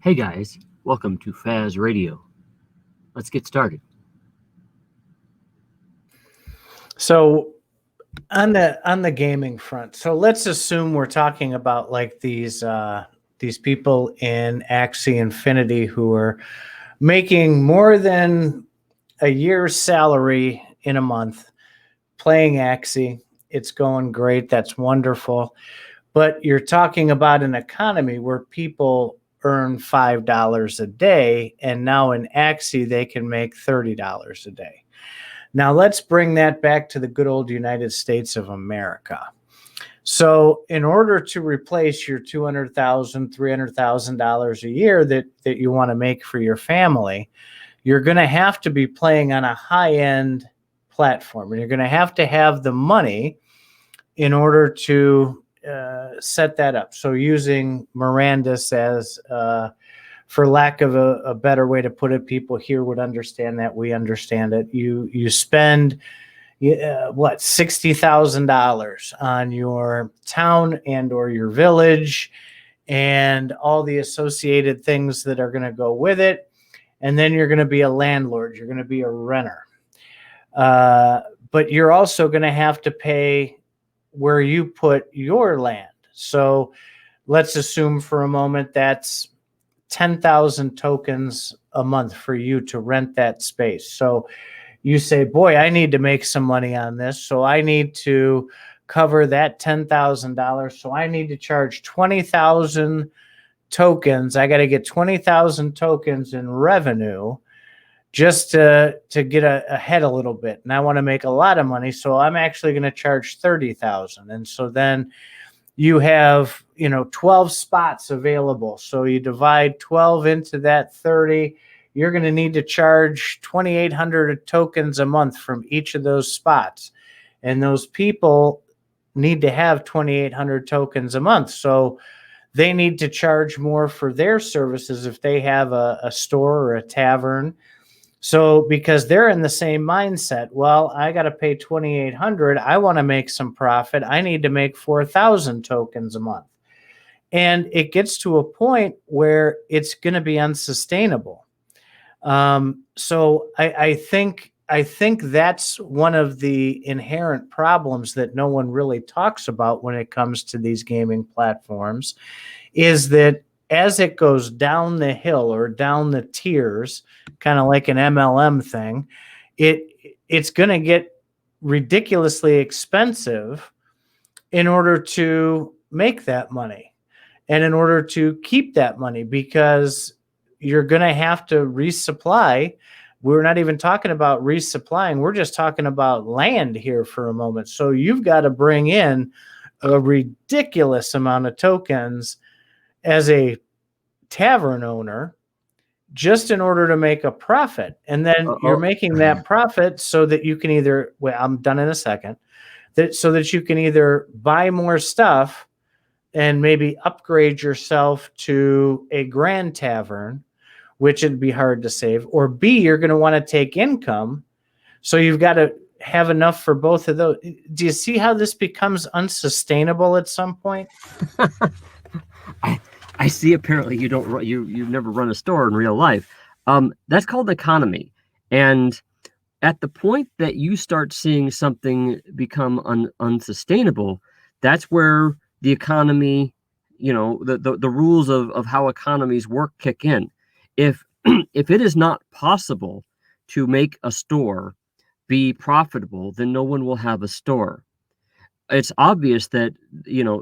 Hey guys, welcome to Faz Radio. Let's get started. So on the gaming front, so let's assume we're talking about like these people in Axie Infinity who are making more than a year's salary in a month playing Axie. It's going great. That's wonderful. But you're talking about an economy where people earn $5 a day, and now in Axie they can make $30 a day. Now let's bring that back to the good old United States of America. So in order to replace your $200,000, $300,000 a year that you want to make for your family, you're going to have to be playing on a high-end platform, and you're going to have the money in order to set that up. So using Mirandus as, for lack of a better way to put it, people here would understand that. We understand it. You spend what, $60,000 on your town and or your village and all the associated things that are going to go with it. And then you're going to be a landlord. You're going to be a renter. But you're also going to have to pay where you put your land. So let's assume for a moment that's 10,000 tokens a month for you to rent that space. So you say, boy, I need to make some money on this. So I need to cover that $10,000. So I need to charge 20,000 tokens. I got to get 20,000 tokens in revenue just to get ahead a little bit. And I want to make a lot of money. So I'm actually going to charge 30,000. And so then you have, 12 spots available. So you divide 12 into that 30. You're going to need to charge 2,800 tokens a month from each of those spots. And those people need to have 2,800 tokens a month. So they need to charge more for their services if they have a store or a tavern. So because they're in the same mindset, well, I got to pay 2,800. I want to make some profit. I need to make 4,000 tokens a month. And it gets to a point where it's going to be unsustainable. So I think that's one of the inherent problems that no one really talks about when it comes to these gaming platforms, is that as it goes down the hill or down the tiers, kind of like an MLM thing, it's going to get ridiculously expensive in order to make that money and in order to keep that money, because you're going to have to resupply. We're not even talking about resupplying. We're just talking about land here for a moment. So you've got to bring in a ridiculous amount of tokens as a tavern owner just in order to make a profit. And then you're making that profit so that you can either, well, I'm done in a second, so that you can either buy more stuff and maybe upgrade yourself to a grand tavern, which it'd be hard to save, or B, you're going to want to take income. So you've got to have enough for both of those. Do you see how this becomes unsustainable at some point? I see. Apparently, you've never run a store in real life. That's called economy, and at the point that you start seeing something become unsustainable, that's where the economy, the rules of how economies work kick in. If it is not possible to make a store be profitable, then no one will have a store. It's obvious that,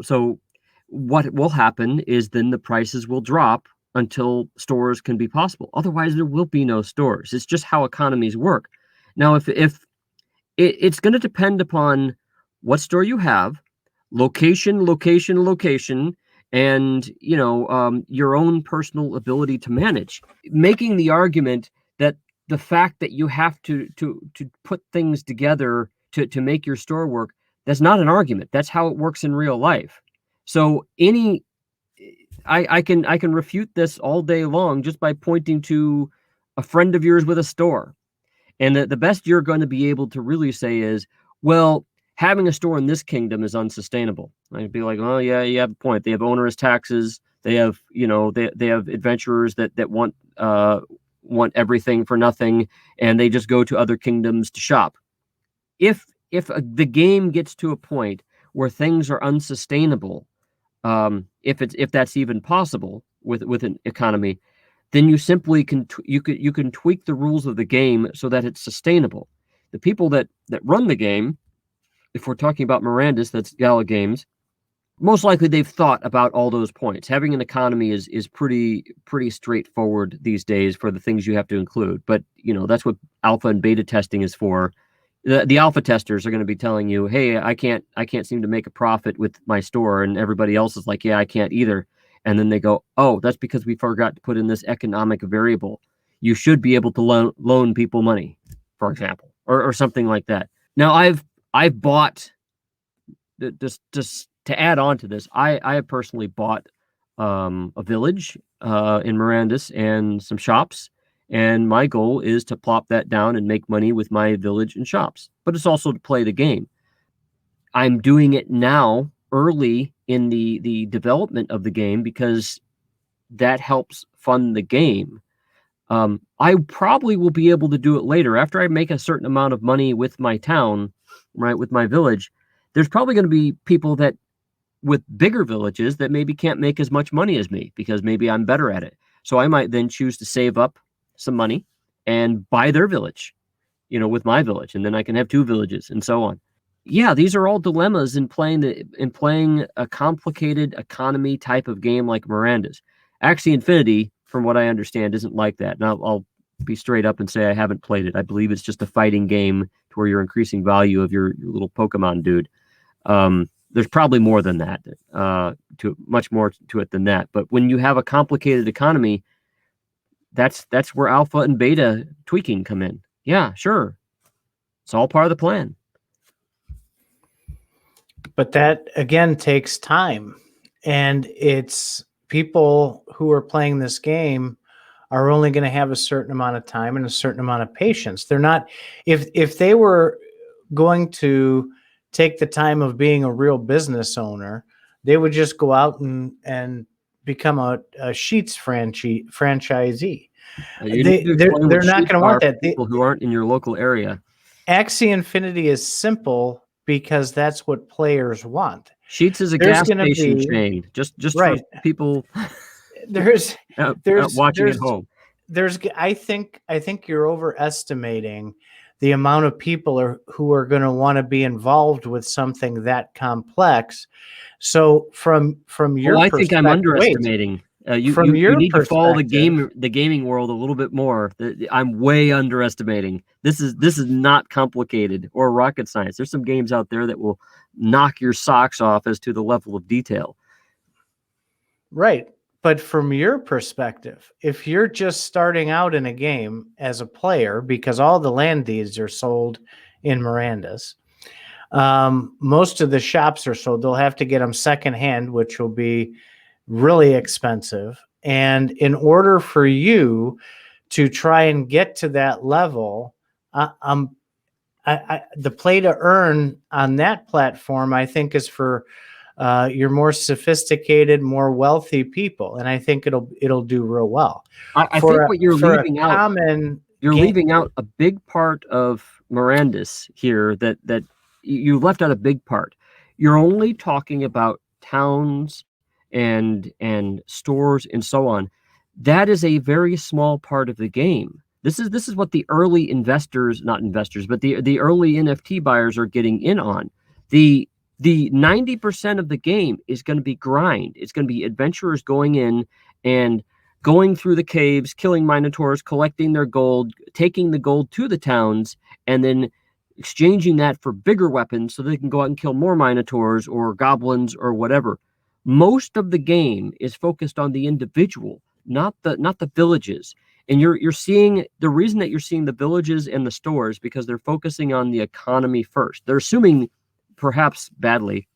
so what will happen is then the prices will drop until stores can be possible. Otherwise, there will be no stores. It's just how economies work. Now, if it's going to depend upon what store you have, location, and your own personal ability to manage. Making the argument that the fact that you have to put things together to make your store work, that's not an argument. That's how it works in real life. So I can refute this all day long just by pointing to a friend of yours with a store. And the best you're going to be able to really say is, well, having a store in this kingdom is unsustainable. I'd be like, oh yeah, you have a point. They have onerous taxes. They have, they have adventurers that want everything for nothing, and they just go to other kingdoms to shop. If the game gets to a point where things are unsustainable, if that's even possible with an economy, then you simply you can tweak the rules of the game so that it's sustainable. The people that run the game, if we're talking about Mirandus, that's Gala Games, most likely they've thought about all those points. Having an economy is pretty straightforward these days for the things you have to include. But that's what alpha and beta testing is for. The alpha testers are going to be telling you, hey, I can't seem to make a profit with my store, and everybody else is like, yeah, I can't either. And then they go, oh, that's because we forgot to put in this economic variable. You should be able to loan people money, for example, or something like that. Now, I've bought, just to add on to this, I have personally bought a village in Mirandus and some shops, and my goal is to plop that down and make money with my village and shops. But it's also to play the game. I'm doing it now early in the development of the game because that helps fund the game. I probably will be able to do it later after I make a certain amount of money with my town, right, with my village. There's probably going to be people that with bigger villages that maybe can't make as much money as me because maybe I'm better at it. So I might then choose to save up some money and buy their village, with my village, and then I can have two villages and so on. Yeah, these are all dilemmas in playing a complicated economy type of game like Mirandus. Axie Infinity, from what I understand, isn't like that. Now I'll be straight up and say I haven't played it. I believe it's just a fighting game to where you're increasing value of your little Pokemon dude. There's probably more than that, much more to it than that. But when you have a complicated economy, that's where alpha and beta tweaking come in. Yeah, sure. It's all part of the plan. But that, again, takes time. And it's people who are playing this game are only going to have a certain amount of time and a certain amount of patience. They're not, if they were going to take the time of being a real business owner, they would just go out and become a Sheets franchisee. They're not going to want that. People who aren't in your local area. Axie Infinity is simple because that's what players want. Sheets is a gas station chain. Just right. For people. There's watching at home. I think you're overestimating the amount of people who are going to want to be involved with something that complex. So from your I think I'm underestimating. You need to follow the gaming world a little bit more. I'm way underestimating. This is not complicated or rocket science. There's some games out there that will knock your socks off as to the level of detail. Right. But from your perspective, if you're just starting out in a game as a player, because all the land deeds are sold in Mirandus, most of the shops are sold. They'll have to get them secondhand, which will be really expensive. And in order for you to try and get to that level, the play to earn on that platform, I think, is for your more sophisticated, more wealthy people, and I think it'll do real well. I think what you're leaving out, leaving out a big part of Mirandus here that you left out a big part. You're only talking about towns and stores and so on. That is a very small part of the game. This is what the early not investors, but the early NFT buyers are getting in on. The 90% of the game is going to be grind. It's going to be adventurers going in and going through the caves, killing minotaurs, collecting their gold, taking the gold to the towns, and then exchanging that for bigger weapons so they can go out and kill more minotaurs or goblins or whatever. Most of the game is focused on the individual, not the villages. And you're seeing the reason that you're seeing the villages and the stores because they're focusing on the economy first. They're assuming, perhaps badly,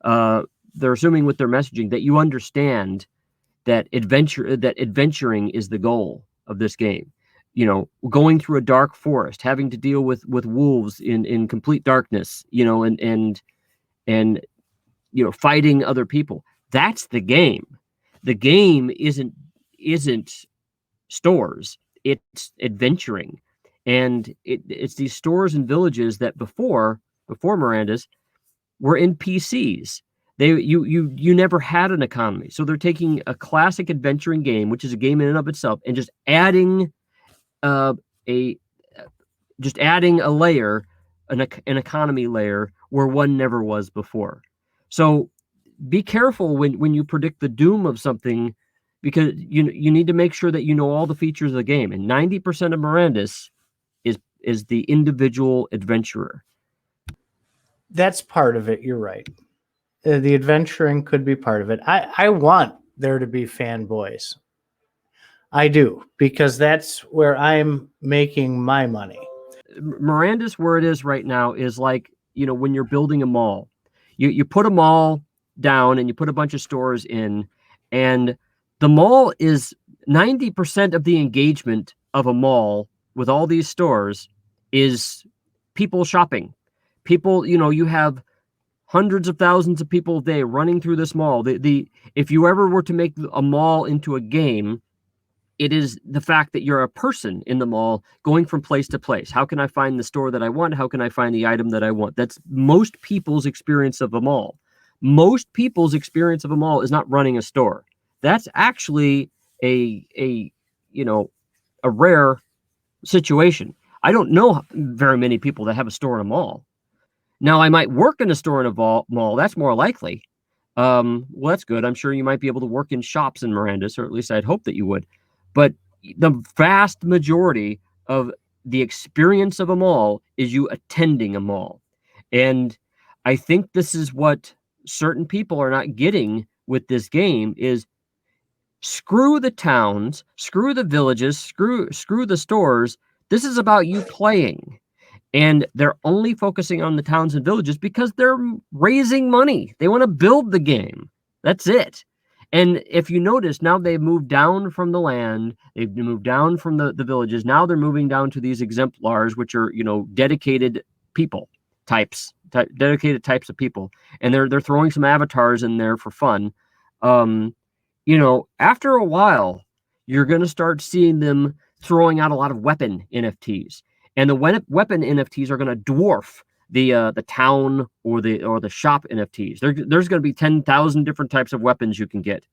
they're assuming with their messaging that you understand that adventuring is the goal of this game. Going through a dark forest, having to deal with wolves in complete darkness, and fighting other people. That's the game. The game isn't stores, it's adventuring. And it's these stores and villages that before Mirandus were NPCs. You never had an economy. So they're taking a classic adventuring game, which is a game in and of itself, and uh, a just adding a layer, an economy layer where one never was before. So be careful when you predict the doom of something, because you need to make sure that you know all the features of the game. And 90% of Mirandus is the individual adventurer. That's part of it. You're right. The adventuring could be part of it. I want there to be fanboys. I do, because that's where I'm making my money. Mirandus, where it is right now, is like, when you're building a mall. You put a mall down and you put a bunch of stores in, and the mall is 90% of the engagement of a mall with all these stores is people shopping. People, you have hundreds of thousands of people a day running through this mall. If you ever were to make a mall into a game, it is the fact that you're a person in the mall going from place to place. How can I find the store that I want? How can I find the item that I want? That's most people's experience of a mall. Most people's experience of a mall is not running a store. That's actually a rare situation. I don't know very many people that have a store in a mall. Now, I might work in a store in a mall. That's more likely. Well, that's good. I'm sure you might be able to work in shops in Mirandus, or at least I'd hope that you would. But the vast majority of the experience of a mall is you attending a mall. And I think this is what certain people are not getting with this game is screw the towns, screw the villages, screw the stores. This is about you playing. And they're only focusing on the towns and villages because they're raising money. They want to build the game. That's it. And if you notice, now they've moved down from the land. They've moved down from the villages. Now they're moving down to these exemplars, which are, dedicated people dedicated types of people. And they're throwing some avatars in there for fun. After a while, you're going to start seeing them throwing out a lot of weapon NFTs. And the weapon NFTs are going to dwarf the town or the shop NFTs. There's going to be 10,000 different types of weapons you can get.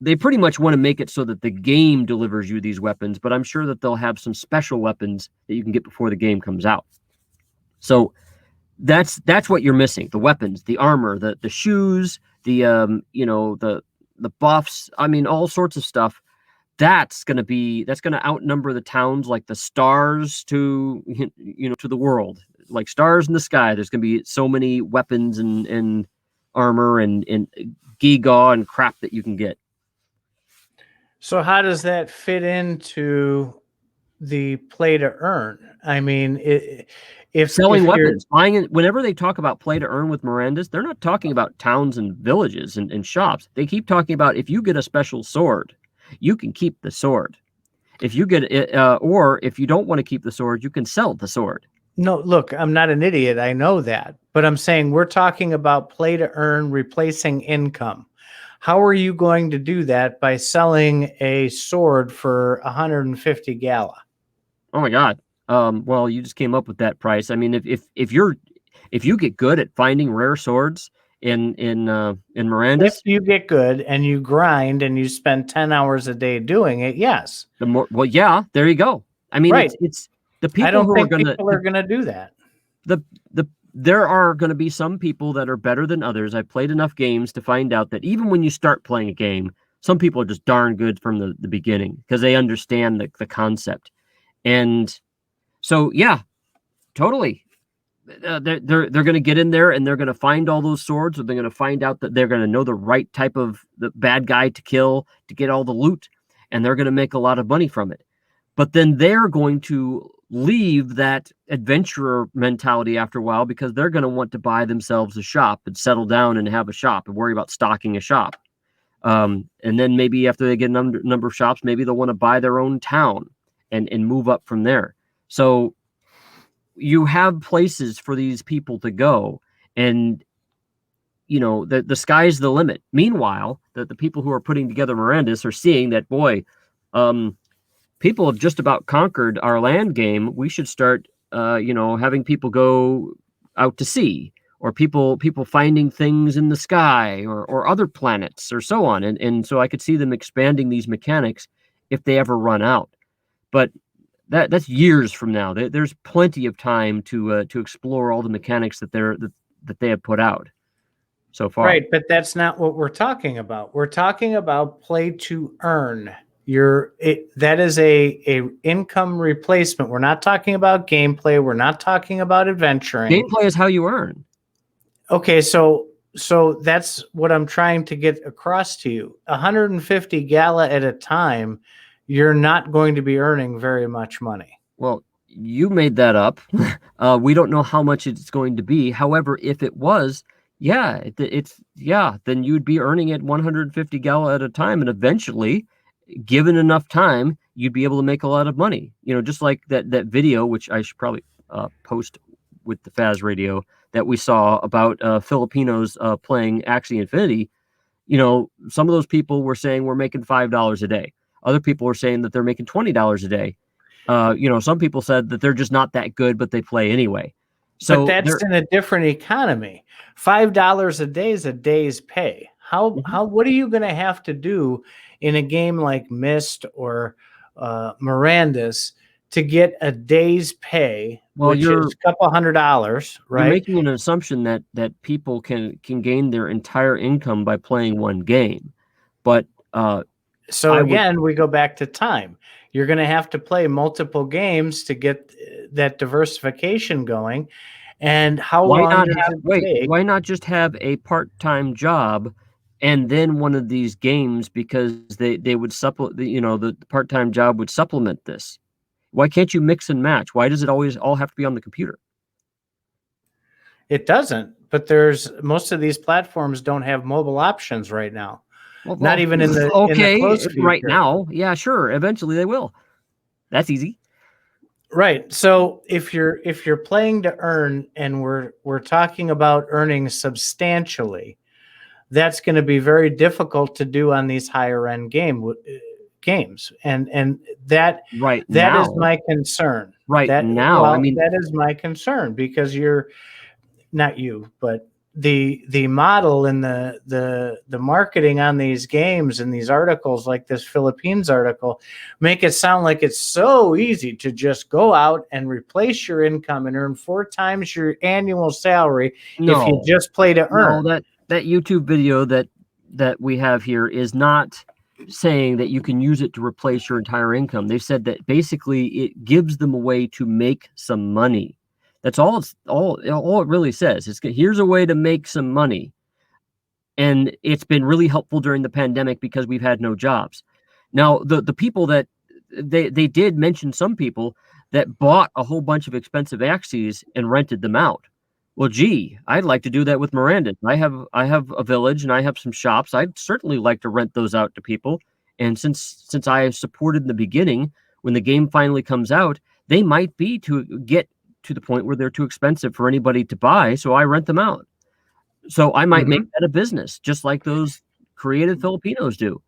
They pretty much want to make it so that the game delivers you these weapons, but I'm sure that they'll have some special weapons that you can get before the game comes out. So that's what you're missing: the weapons, the armor, the shoes, the buffs. I mean, all sorts of stuff. That's going to outnumber the towns like the stars to the world, like stars in the sky. There's going to be so many weapons and armor and giga and crap that you can get. So how does that fit into the play to earn? I mean, if selling weapons, buying it, whenever they talk about play to earn with Mirandus, they're not talking about towns and villages and shops. They keep talking about if you get a special sword, you can keep the sword. If you get it, or if you don't want to keep the sword, you can sell the sword. No, look, I'm not an idiot. I know that. But I'm saying we're talking about play to earn, replacing income. How are you going to do that by selling a sword for 150 Gala? Oh my God. Well, you just came up with that price. I mean, if you get good at finding rare swords in Mirandus, if you get good and you grind and you spend 10 hours a day doing it, yes. Yeah, there you go. I mean, right. It's the people I don't who think people are gonna do that. There are going to be some people that are better than others. I've played enough games to find out that even when you start playing a game, some people are just darn good from the beginning because they understand the concept. And so, yeah, totally. They're going to get in there and they're going to find all those swords, or they're going to find out that they're going to know the right type of the bad guy to kill to get all the loot, and they're going to make a lot of money from it. But then they're going to leave that adventurer mentality after a while because they're going to want to buy themselves a shop and settle down and have a shop and worry about stocking a shop. And then maybe after they get a number of shops, maybe they'll want to buy their own town and move up from there. So you have places for these people to go. And, you know, the sky's the limit. Meanwhile, the people who are putting together Mirandus are seeing that, boy, people have just about conquered our land game. We should start, you know, having people go out to sea, or people finding things in the sky, or other planets, or so on. And so I could see them expanding these mechanics if they ever run out. But that's years from now. There's plenty of time to explore all the mechanics that they have put out so far. Right, but that's not what we're talking about. We're talking about play to earn. That is a income replacement. We're not talking about gameplay. We're not talking about adventuring. Gameplay is how you earn. Okay, so that's what I'm trying to get across to you. 150 Gala at a time, you're not going to be earning very much money. Well, you made that up. We don't know how much it's going to be. However, if it was, yeah, then you'd be earning at 150 Gala at a time, and eventually, given enough time, you'd be able to make a lot of money. You know, just like that video, which I should probably post with the Faz radio, that we saw about Filipinos playing Axie Infinity. You know, some of those people were saying we're making $5 a day. Other people were saying that they're making $20 a day. You know, some people said that they're just not that good, but they play anyway. So but that's in a different economy. $5 a day is a day's pay. What are you going to have to do in a game like Myst or Mirandus to get a day's pay, which is a couple $100, right? You're making an assumption that people can gain their entire income by playing one game. But so again, we go back to time. You're going to have to play multiple games to get that diversification going. And how long does it take? Why not just have a part-time job and then one of these games, because they would supplement, you know, the part-time job would supplement this. Why can't you mix and match? Why does it always all have to be on the computer? It doesn't, but most of these platforms don't have mobile options right now. Well, not even in the close future. Right now. Yeah, sure. Eventually they will. That's easy. Right. So if you're playing to earn, and we're talking about earning substantially, that's going to be very difficult to do on these higher end games. And that is my concern. Now, I mean, that is my concern, because you're not you, but the model and the marketing on these games and these articles, like this Philippines article, make it sound like it's so easy to just go out and replace your income and earn 4 times your annual salary if you just play to earn. No, that YouTube video that we have here is not saying that you can use it to replace your entire income. They've said that basically it gives them a way to make some money. That's all it really says. Here's a way to make some money. And it's been really helpful during the pandemic because we've had no jobs. Now, the people that they did mention, some people that bought a whole bunch of expensive Axies and rented them out. Well, gee, I'd like to do that with Mirandus. I have a village and I have some shops. I'd certainly like to rent those out to people. And since I supported in the beginning, when the game finally comes out, they might be to get to the point where they're too expensive for anybody to buy, so I rent them out. So I might make that a business, just like those creative Filipinos do.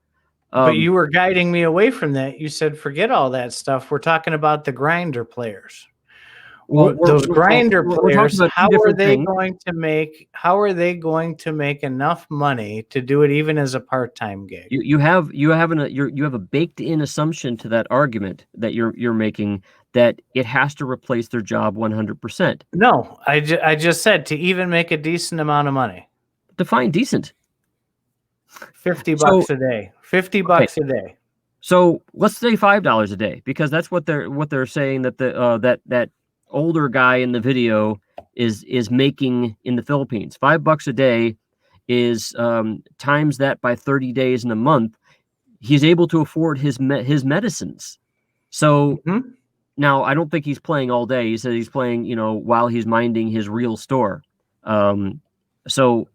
But you were guiding me away from that. You said, forget all that stuff. We're talking about the grinder players. Well, those grinder players, how are they going to make enough money to do it even as a part-time gig? You have a baked-in assumption to that argument that you're making, that it has to replace their job 100%. No, I just said to even make a decent amount of money. Define decent. $50 a day. $50 a day. So let's say $5 a day, because that's what they're saying that that older guy in the video is making in the Philippines. $5 a day is times that by 30 days in a month. He's able to afford his medicines. So now I don't think he's playing all day. He said he's playing, you know, while he's minding his real store. So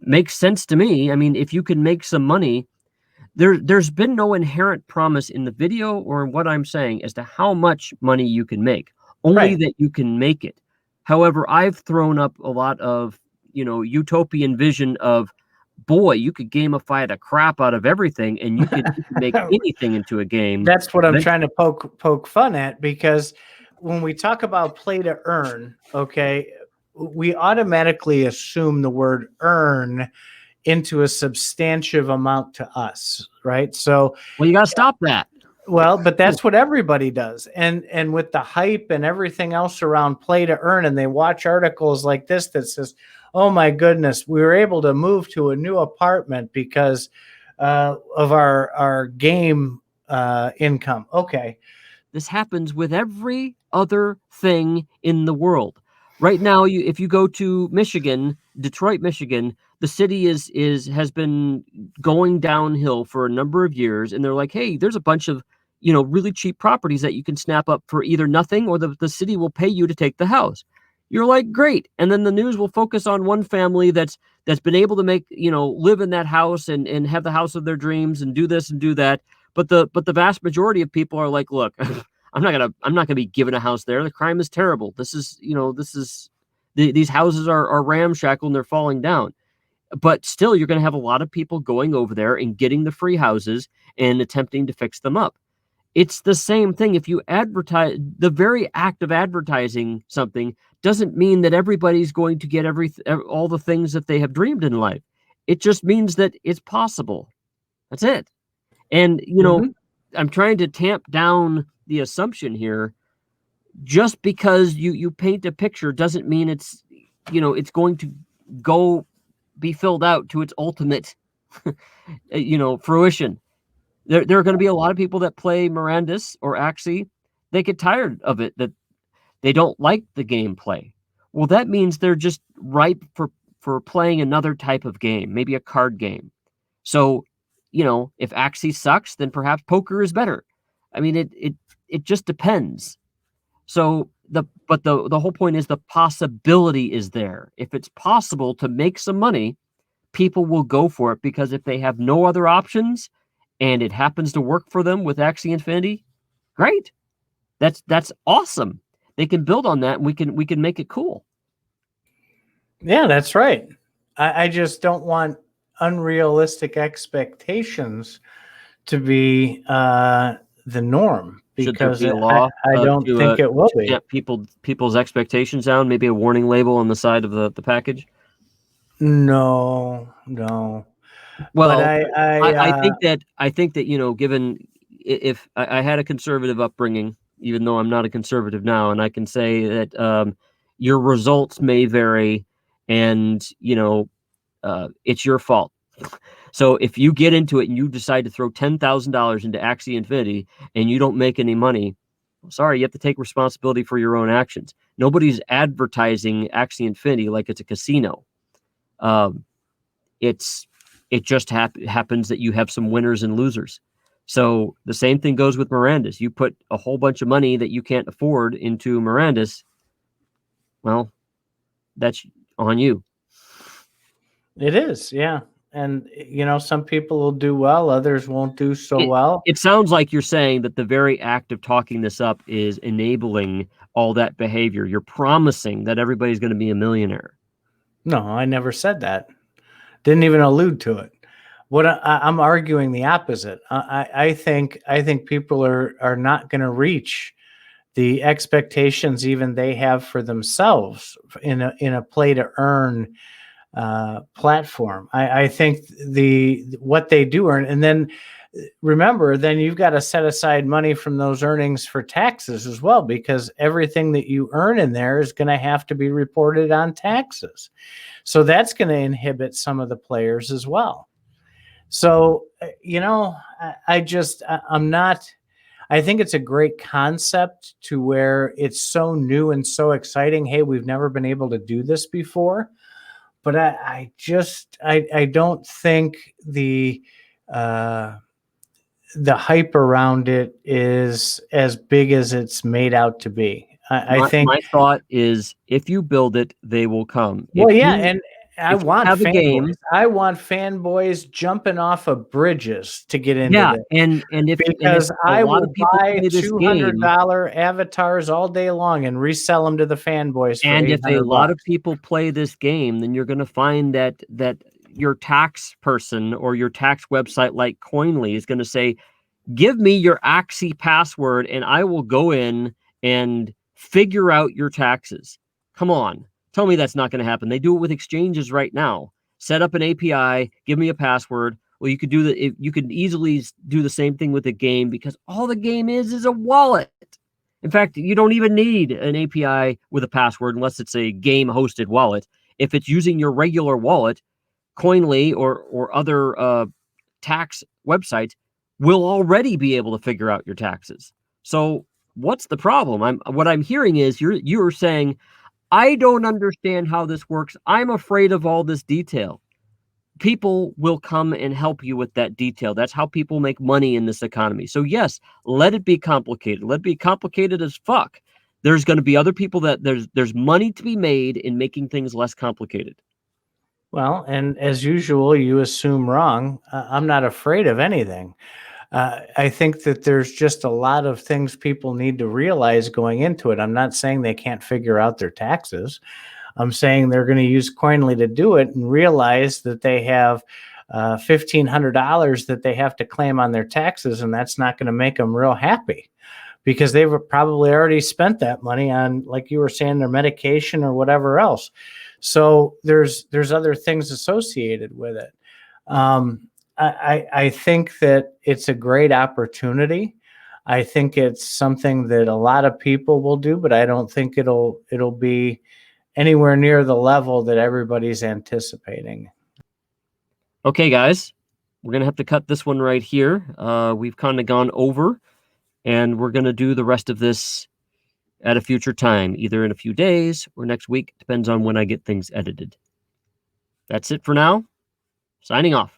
makes sense to me. I mean, if you can make some money, there's been no inherent promise in the video or in what I'm saying as to how much money you can make. Only that you can make it. However, I've thrown up a lot of, utopian vision of, boy, you could gamify the crap out of everything, and you could make anything into a game. That's what I'm trying to poke fun at, because when we talk about play to earn, okay, we automatically assume the word earn into a substantive amount to us, right? So, well, you got to stop that. Well, but that's what everybody does. And with the hype and everything else around play to earn, and they watch articles like this that says, oh my goodness, we were able to move to a new apartment because of our game income. Okay. This happens with every other thing in the world. Right now, if you go to Michigan, Detroit, Michigan, the city has been going downhill for a number of years, and they're like, hey, there's a bunch of really cheap properties that you can snap up for either nothing, or the city will pay you to take the house. You're like, great. And then the news will focus on one family that's been able to make, live in that house and have the house of their dreams and do this and do that. But the vast majority of people are like, look, I'm not gonna be given a house there. The crime is terrible. These houses are ramshackle and they're falling down. But still, you're going to have a lot of people going over there and getting the free houses and attempting to fix them up. It's the same thing. If you advertise, the very act of advertising something doesn't mean that everybody's going to get all the things that they have dreamed in life. It just means that it's possible. That's it. And, I'm trying to tamp down the assumption here. Just because you paint a picture doesn't mean it's going to go be filled out to its ultimate, fruition. There are going to be a lot of people that play Mirandus or Axie. They get tired of it, that they don't like the gameplay. Well, that means they're just ripe for playing another type of game, maybe a card game. So, if Axie sucks, then perhaps poker is better. I mean, it just depends. So the whole point is the possibility is there. If it's possible to make some money, people will go for it, because if they have no other options and it happens to work for them with Axie Infinity, great. That's awesome. They can build on that, and we can make it cool. Yeah, that's right. I just don't want unrealistic expectations to be the norm, because Should there be a law I don't think it will be. Get people's expectations down, maybe a warning label on the side of the package? No. Well, But I think that given, if I had a conservative upbringing, even though I'm not a conservative now, and I can say that your results may vary, and it's your fault. So if you get into it and you decide to throw $10,000 into Axie Infinity and you don't make any money, sorry, you have to take responsibility for your own actions. Nobody's advertising Axie Infinity like it's a casino. It just happens that you have some winners and losers. So the same thing goes with Mirandus. You put a whole bunch of money that you can't afford into Mirandus, well, that's on you. It is, yeah. And some people will do well, others won't do so well. It sounds like you're saying that the very act of talking this up is enabling all that behavior. You're promising that everybody's going to be a millionaire. No, I never said that. Didn't even allude to it. What I'm arguing the opposite. I think people are not going to reach the expectations even they have for themselves in a play to earn platform. I think what they do earn, and then remember, then you've got to set aside money from those earnings for taxes as well, because everything that you earn in there is going to have to be reported on taxes. So that's going to inhibit some of the players as well. So, I'm not, I think it's a great concept to where it's so new and so exciting. Hey, we've never been able to do this before. But I don't think the hype around it is as big as it's made out to be. I think my thought is, if you build it, they will come. Well, yeah, I If you want have a game, fanboys. I want fanboys jumping off of bridges to get into yeah, this and if because a I lot will of people buy play this game, $200 avatars all day long and resell them to the fanboys for and if a 800 lot of bucks. people play this game, then you're gonna find that your tax person or your tax website like Coinly is gonna say, give me your Axie password and I will go in and figure out your taxes. Come on. Tell me that's not going to happen. They do it with exchanges right now. Set up an API, give me a password. Well, you could easily do the same thing with a game because all the game is a wallet. In fact, you don't even need an API with a password unless it's a game hosted wallet. If it's using your regular wallet, Coinly or other tax websites will already be able to figure out your taxes. So what's the problem? What I'm hearing is you're saying, I don't understand how this works. I'm afraid of all this detail. People will come and help you with that detail. That's how people make money in this economy. So yes, let it be complicated. Let it be complicated as fuck. There's going to be other people that there's money to be made in making things less complicated. Well, and as usual, you assume wrong. I'm not afraid of anything. I think that there's just a lot of things people need to realize going into it. I'm not saying they can't figure out their taxes. I'm saying they're going to use Coinly to do it and realize that they have $1,500 that they have to claim on their taxes, and that's not going to make them real happy because they've probably already spent that money on, like you were saying, their medication or whatever else. So there's other things associated with it. I think that it's a great opportunity. I think it's something that a lot of people will do, but I don't think it'll be anywhere near the level that everybody's anticipating. Okay, guys, we're going to have to cut this one right here. We've kind of gone over, and we're going to do the rest of this at a future time, either in a few days or next week. Depends on when I get things edited. That's it for now. Signing off.